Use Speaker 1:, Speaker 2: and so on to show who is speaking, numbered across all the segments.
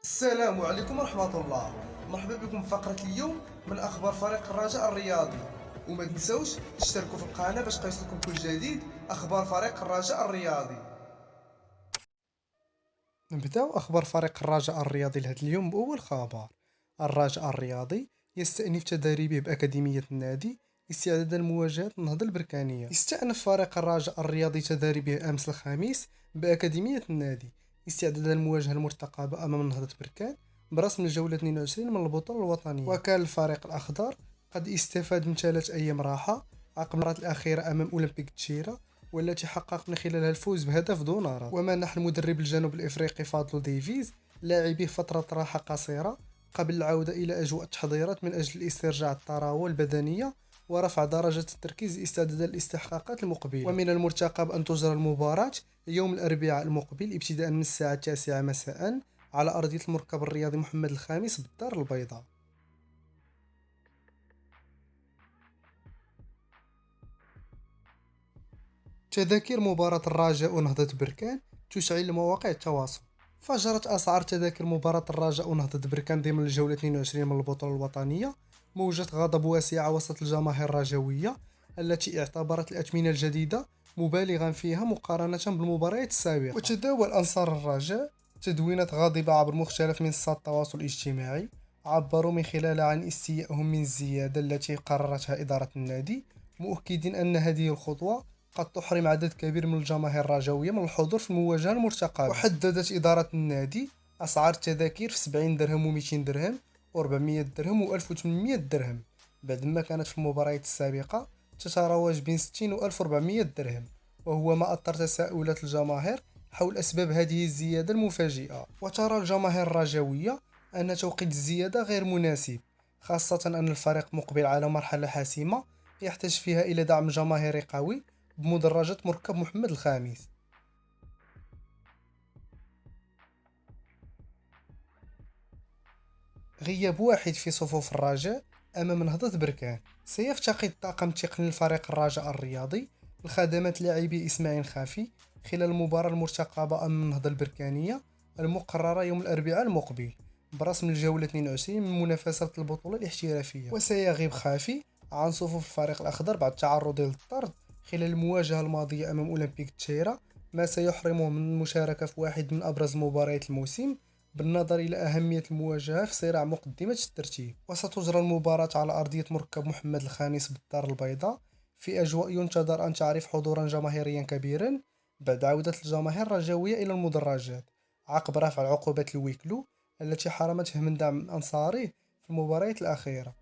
Speaker 1: السلام عليكم ورحمة الله. مرحبا بكم في فقرة اليوم من أخبار فريق الرجاء الرياضي. وما تنسوش تشتركوا في القناة باش يوصلكم كل جديد أخبار فريق الرجاء الرياضي. نبداو أخبار فريق الرجاء الرياضي لهذا اليوم بأول خبر. الرجاء الرياضي يستأنف تدريبه بأكاديمية النادي استعدادا لمواجهة النهضة البركانية. استأنف فريق الرجاء الرياضي تدريبه أمس الخميس بأكاديمية النادي استعدادا للمواجهة المرتقبة أمام نهضة بركان برسم الجولة 22 من البطولة الوطنية. وكان الفريق الأخضر قد استفاد من 3 أيام راحة عقب المباراة الأخيرة أمام أولمبيك تشيرا والتي حقق من خلالها الفوز بهدف دون رد. ومنح المدرب الجنوب الإفريقي فاضل ديفيز لاعبيه فترة راحة قصيرة قبل العودة إلى أجواء التحضيرات من أجل استرجاع الطراوة البدنية ورفع درجة التركيز استعدادا للاستحقاقات المقبلة. ومن المرتقب أن تجرى المباراة يوم الأربعاء المقبل ابتداء من الساعة 9 مساء على أرضية المركب الرياضي محمد الخامس بالدار البيضاء. تذاكر مباراة الرجاء ونهضة بركان تشعل مواقع التواصل. فجرت أسعار تذاكر مباراة الرجاء ونهضة بركان ضمن الجولة 22 من البطولة الوطنية موجة غضب واسعة وسط الجماهير الرجاوية التي اعتبرت الأثمنة الجديدة مبالغا فيها مقارنة بالمباريات السابقة. وتداول أنصار الرجاء تدوينات غاضبة عبر مختلف منصات التواصل الاجتماعي عبروا من خلالها عن استيائهم من الزيادة التي قررتها إدارة النادي مؤكدين أن هذه الخطوة قد تحرم عدد كبير من الجماهير الرجاوية من الحضور في المواجهة المرتقبة. وحددت إدارة النادي أسعار التذاكر في 70 درهم و200 درهم و400 درهم و1800 درهم بعدما كانت في المباريات السابقة تتراوج بين 60 و 1400 درهم، وهو ما أثار تساؤلات الجماهير حول أسباب هذه الزيادة المفاجئة. وترى الجماهير الرجاوية أن توقيت الزيادة غير مناسب، خاصة أن الفريق مقبل على مرحلة حاسمة يحتاج فيها إلى دعم جماهيري قوي بمدرجة مركب محمد الخامس. غياب واحد في صفوف الرجاء أمام نهضة بركان. سيفتقد الطاقم التقني لفريق الرجاء الرياضي الخدمات لاعبي إسماعيل خافي خلال المباراة المرتقبة أمام النهضة البركانية المقررة يوم الأربعاء المقبل برسم الجولة 22 من منافسة البطولة الاحترافية. وسيغيب خافي عن صفوف الفريق الأخضر بعد تعرضه للطرد خلال المواجهة الماضية أمام أولمبيك تشيرا، ما سيحرمه من المشاركة في واحد من أبرز مباريات الموسم بالنظر إلى أهمية المواجهة في صراع مقدمة الترتيب. وستجرى المباراة على أرضية مركب محمد الخامس بالدار البيضاء في أجواء ينتظر أن تعرف حضورا جماهيريا كبيرا بعد عودة الجماهير الرجاوية إلى المدرجات عقب رفع عقوبة الويكلو التي حرمته من دعم أنصاره في المباريات الأخيرة.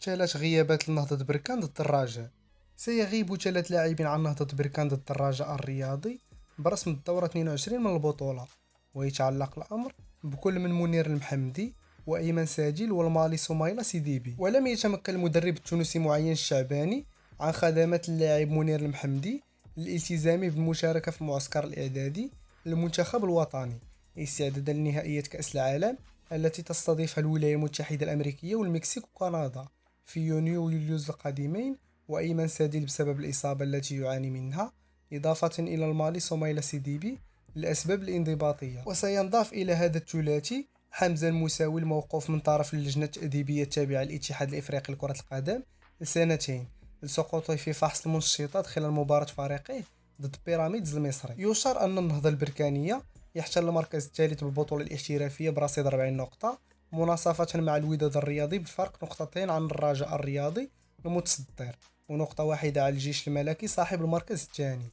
Speaker 1: ثلاث غيابات لنهضة بركان ضد الرجاء. سيغيب 3 لاعبين عن نهضة بركان ضد الرجاء الرياضي برسم الدورة 22 من البطولة، ويتعلق الأمر بكل من منير المحمدي وأيمن ساجل والمالي سميلة سيديبي. ولم يتمكن المدرب التونسي معين الشعباني عن خدمات اللاعب منير المحمدي للالتزام بالمشاركة في المعسكر الإعدادي للمنتخب الوطني استعدادا لنهائية كأس العالم التي تستضيفها الولايات المتحدة الأمريكية والمكسيك وكندا في يونيو ويوليوز القادمين، وأيمن سادل بسبب الإصابة التي يعاني منها، إضافة إلى المالي سميلة سيديبي للأسباب الانضباطية. وسينضاف إلى هذا الثلاثي حمزة المساوي الموقوف من طرف اللجنة التأديبية التابعة للاتحاد الإفريقي لكرة القدم لسنتين لسقوطه في فحص المنشطات خلال مباراة فريقه ضد بيراميدز المصري. يشار أن النهضة البركانية يحتل المركز الثالث بالبطولة الاحترافية برصيد 40 نقطة مناصفة مع الوداد الرياضي بفرق نقطتين عن الرجاء الرياضي المتصدر ونقطة واحدة على الجيش الملكي صاحب المركز الثاني.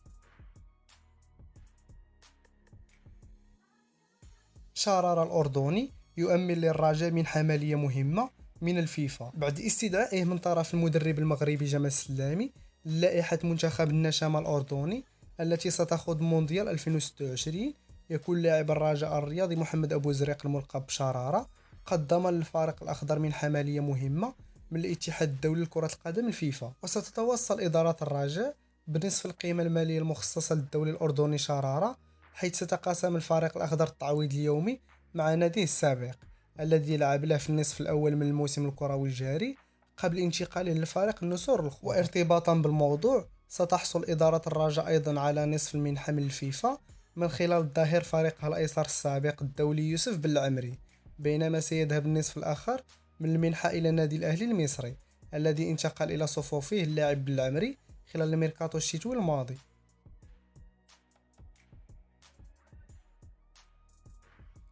Speaker 1: شرارة الأردني يؤمن للرجاء من حملية مهمة من الفيفا بعد استدعائه من طرف المدرب المغربي جمال السلامي للائحة منتخب النشامة الأردني التي ستخوض مونديال 2026. يكون لاعب الرجاء الرياضي محمد أبو زريق الملقب بشرارة قد ضمن للفريق الأخضر من حملية مهمة من الاتحاد الدولي لكرة القدم الفيفا. وستتوصل إدارة الرجاء بنصف القيمة المالية المخصصة للدولي الأردني شرارة، حيث ستقاسم الفريق الأخضر التعويض اليومي مع ناديه السابق الذي لعب له في النصف الأول من الموسم الكروي الجاري قبل انتقاله للفريق النسور الأخضر. وارتباطا بالموضوع ستحصل إدارة الرجاء أيضا على نصف المنحة من الفيفا من خلال الظهير فريقها الأيسر السابق الدولي يوسف بالعمري، بينما سيذهب النصف الآخر من المنحة إلى النادي الأهلي المصري الذي انتقل إلى صفوفه اللاعب بالعمري خلال الميركاتو الشتوي الماضي.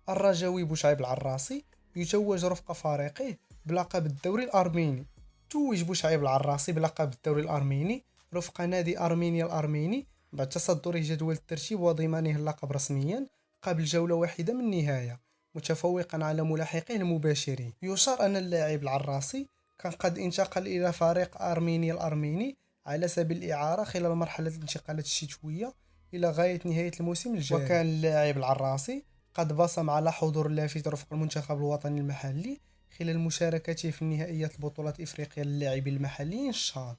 Speaker 1: الرجاوي بوشعيب العراصي يتوج رفقة فريقه بلقب الدوري الأرميني. توج بوشعيب العراصي بلقب الدوري الأرميني رفق نادي أرمينيا الأرميني بعد تصدره جدول الترتيب وضمانه اللقب رسميا قبل جولة واحدة من النهاية، متفوقا على ملاحقيه المباشرين. يشار أن اللاعب العراصي كان قد انتقل إلى فريق أرمينيا الأرميني على سبيل الإعارة خلال مرحلة الانتقالات الشتوية إلى غاية نهاية الموسم الجاري، وكان اللاعب العراصي قد بصم على حضور لافت رفق المنتخب الوطني المحلي خلال مشاركته في النهائيات البطولات إفريقيا للاعبين المحليين الشان.